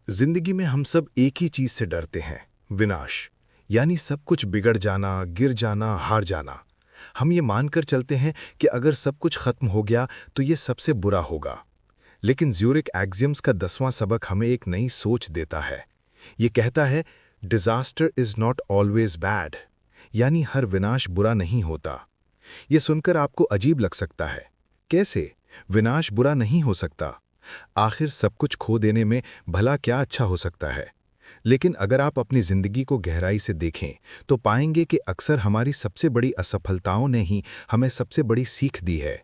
जिंदगी में हम सब एक ही चीज से डरते हैं। विनाश। यानी सब कुछ बिगड़ जाना, गिर जाना, हार जाना। हम ये मानकर चलते हैं कि अगर सब कुछ खत्म हो गया तो ये सबसे बुरा होगा। लेकिन ज्यूरिक एक्सियम्स का 10वां सबक हमें एक नई सोच देता है। ये कहता है, disaster is not always bad. यानी हर विनाश बुरा नहीं होता। ये सुनकर आपको अजीब लग सकता है। कैसे? विनाश बुरा नहीं हो सकता। आखिर सब कुछ खो देने में भला क्या अच्छा हो सकता है? लेकिन अगर आप अपनी जिंदगी को गहराई से देखें तो पाएंगे कि अक्सर हमारी सबसे बड़ी असफलताओं ने ही हमें सबसे बड़ी सीख दी है।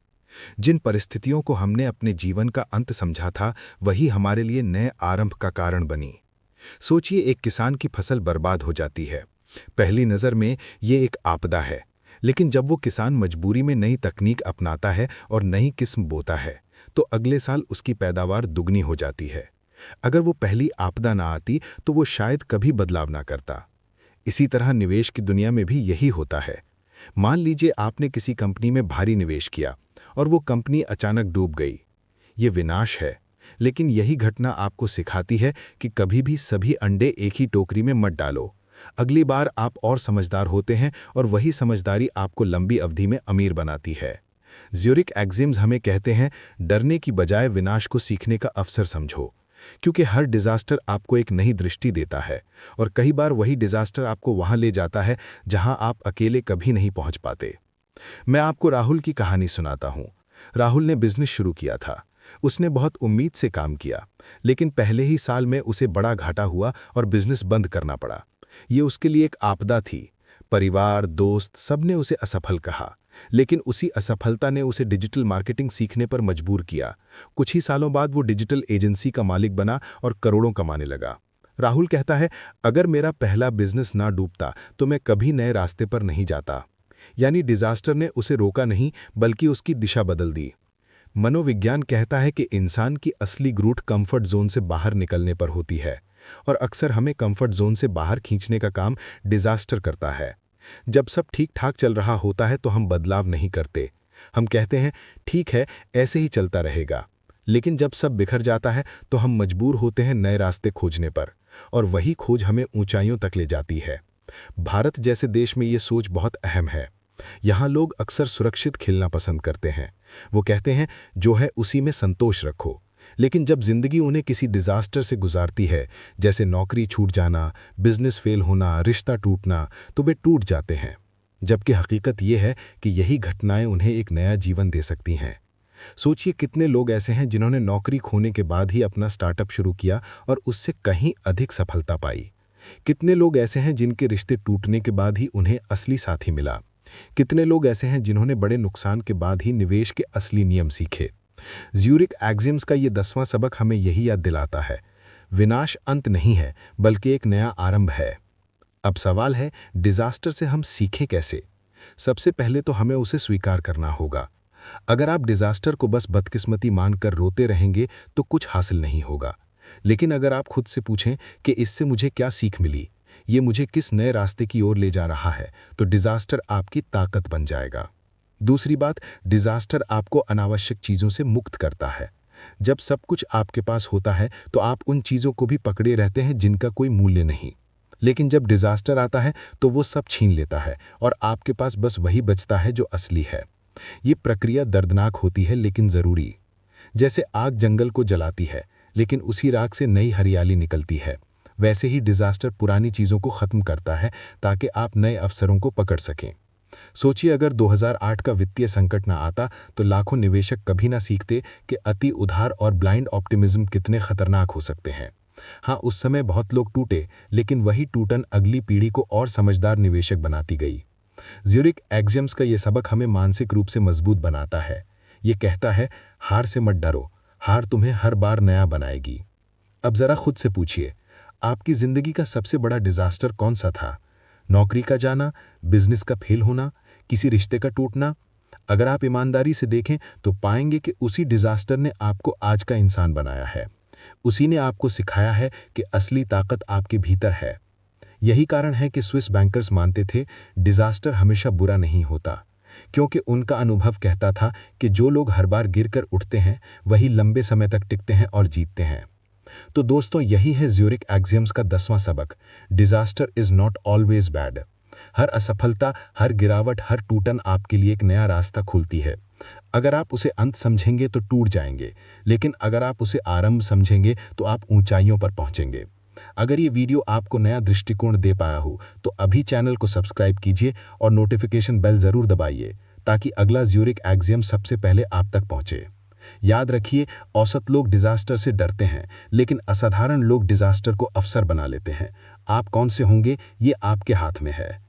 जिन परिस्थितियों को हमने अपने जीवन का अंत समझा था, वही हमारे लिए नए आरंभ का कारण बनी। सोचिए, एक किसान की फसल बर्बाद हो जाती है। पहली नज़र में ये एक आपदा है, लेकिन जब वो किसान मजबूरी में नई तकनीक अपनाता है और नई किस्म बोता है, तो अगले साल उसकी पैदावार दुगनी हो जाती है। अगर वो पहली आपदा ना आती तो वो शायद कभी बदलाव ना करता। इसी तरह निवेश की दुनिया में भी यही होता है। मान लीजिए आपने किसी कंपनी में भारी निवेश किया और वो कंपनी अचानक डूब गई। ये विनाश है, लेकिन यही घटना आपको सिखाती है कि कभी भी सभी अंडे एक ही टोकरी में मत डालो। अगली बार आप और समझदार होते हैं और वही समझदारी आपको लंबी अवधि में अमीर बनाती है। ज्यूरिक एक्सियम्स हमें कहते हैं, डरने की बजाय विनाश को सीखने का अवसर समझो, क्योंकि हर डिजास्टर आपको एक नई दृष्टि देता है और कई बार वही डिजास्टर आपको वहां ले जाता है जहां आप अकेले कभी नहीं पहुंच पाते। मैं आपको राहुल की कहानी सुनाता हूं। राहुल ने बिजनेस शुरू किया था। उसने बहुत उम्मीद से काम किया, लेकिन पहले ही साल में उसे बड़ा घाटा हुआ और बिजनेस बंद करना पड़ा। ये उसके लिए एक आपदा थी। परिवार, दोस्त सबने उसे असफल कहा, लेकिन उसी असफलता ने उसे डिजिटल मार्केटिंग सीखने पर मजबूर किया। कुछ ही सालों बाद वो डिजिटल एजेंसी का मालिक बना और करोड़ों कमाने लगा। राहुल कहता है, अगर मेरा पहला बिजनेस ना डूबता तो मैं कभी नए रास्ते पर नहीं जाता। यानी डिजास्टर ने उसे रोका नहीं, बल्कि उसकी दिशा बदल दी। मनोविज्ञान कहता है कि इंसान की असली ग्रोथ कंफर्ट जोन से बाहर निकलने पर होती है, और अक्सर हमें कंफर्ट जोन से बाहर खींचने का काम डिजास्टर करता है। जब सब ठीक ठाक चल रहा होता है तो हम बदलाव नहीं करते। हम कहते हैं, ठीक है, ऐसे ही चलता रहेगा। लेकिन जब सब बिखर जाता है तो हम मजबूर होते हैं नए रास्ते खोजने पर, और वही खोज हमें ऊंचाइयों तक ले जाती है। भारत जैसे देश में ये सोच बहुत अहम है। यहाँ लोग अक्सर सुरक्षित खेलना पसंद करते हैं। वो कहते हैं, जो है उसी में संतोष रखो। लेकिन जब जिंदगी उन्हें किसी डिजास्टर से गुजारती है, जैसे नौकरी छूट जाना, बिजनेस फेल होना, रिश्ता टूटना, तो वे टूट जाते हैं। जबकि हकीकत यह है कि यही घटनाएं उन्हें एक नया जीवन दे सकती हैं। सोचिए, कितने लोग ऐसे हैं जिन्होंने नौकरी खोने के बाद ही अपना स्टार्टअप शुरू किया और उससे कहीं अधिक सफलता पाई। कितने लोग ऐसे हैं जिनके रिश्ते टूटने के बाद ही उन्हें असली साथी मिला। कितने लोग ऐसे हैं जिन्होंने बड़े नुकसान के बाद ही निवेश के असली नियम सीखे। ज्यूरिक एक्सियम्स का ये 10वां सबक हमें यही याद दिलाता है, विनाश अंत नहीं है, बल्कि एक नया आरंभ है। अब सवाल है, डिजास्टर से हम सीखें कैसे? सबसे पहले तो हमें उसे स्वीकार करना होगा। अगर आप डिजास्टर को बस बदकिस्मती मानकर रोते रहेंगे तो कुछ हासिल नहीं होगा। लेकिन अगर आप खुद से पूछें कि इससे मुझे क्या सीख मिली, ये मुझे किस नए रास्ते की ओर ले जा रहा है, तो डिजास्टर आपकी ताकत बन जाएगा। दूसरी बात, डिजास्टर आपको अनावश्यक चीजों से मुक्त करता है। जब सब कुछ आपके पास होता है तो आप उन चीजों को भी पकड़े रहते हैं जिनका कोई मूल्य नहीं। लेकिन जब डिजास्टर आता है तो वो सब छीन लेता है और आपके पास बस वही बचता है जो असली है। ये प्रक्रिया दर्दनाक होती है, लेकिन जरूरी। जैसे आग जंगल को जलाती है, लेकिन उसी राख से नई हरियाली निकलती है, वैसे ही डिजास्टर पुरानी चीजों को खत्म करता है ताकि आप नए अवसरों को पकड़ सकें। सोचिए, अगर 2008 का वित्तीय संकट ना आता तो लाखों निवेशक कभी ना सीखते कि अति उधार और ब्लाइंड ऑप्टिमिज्म कितने खतरनाक हो सकते हैं। हाँ, उस समय बहुत लोग टूटे, लेकिन वही टूटन अगली पीढ़ी को और समझदार निवेशक बनाती गई। ज्यूरिक एक्सियम्स का ये सबक हमें मानसिक रूप से मजबूत बनाता है। ये कहता है, हार से मत डरो, हार तुम्हें हर बार नया बनाएगी। अब जरा खुद से पूछिए, आपकी जिंदगी का सबसे बड़ा डिजास्टर कौन सा था? नौकरी का जाना, बिजनेस का फेल होना, किसी रिश्ते का टूटना? अगर आप ईमानदारी से देखें तो पाएंगे कि उसी डिजास्टर ने आपको आज का इंसान बनाया है। उसी ने आपको सिखाया है कि असली ताकत आपके भीतर है। यही कारण है कि स्विस बैंकर्स मानते थे, डिजास्टर हमेशा बुरा नहीं होता, क्योंकि उनका अनुभव कहता था कि जो लोग हर बार गिरकर उठते हैं वही लंबे समय तक टिकते हैं और जीतते हैं। तो दोस्तों, यही है ज्यूरिक एक्सियम्स का 10वां सबक। Disaster is not always bad. हर असफलता, हर गिरावट, हर टूटन आपके लिए एक नया रास्ता खोलती है। अगर आप उसे अंत समझेंगे तो टूट जाएंगे, लेकिन अगर आप उसे आरंभ समझेंगे तो आप ऊंचाइयों पर पहुंचेंगे। अगर ये वीडियो आपको नया दृष्टिकोण दे पाया हो तो अभी चैनल को सब्सक्राइब कीजिए और नोटिफिकेशन बेल जरूर दबाइए, ताकि अगला ज्यूरिक एक्सियम सबसे पहले आप तक पहुंचे। याद रखिए, औसत लोग डिजास्टर से डरते हैं, लेकिन असाधारण लोग डिजास्टर को अवसर बना लेते हैं। आप कौन से होंगे, ये आपके हाथ में है।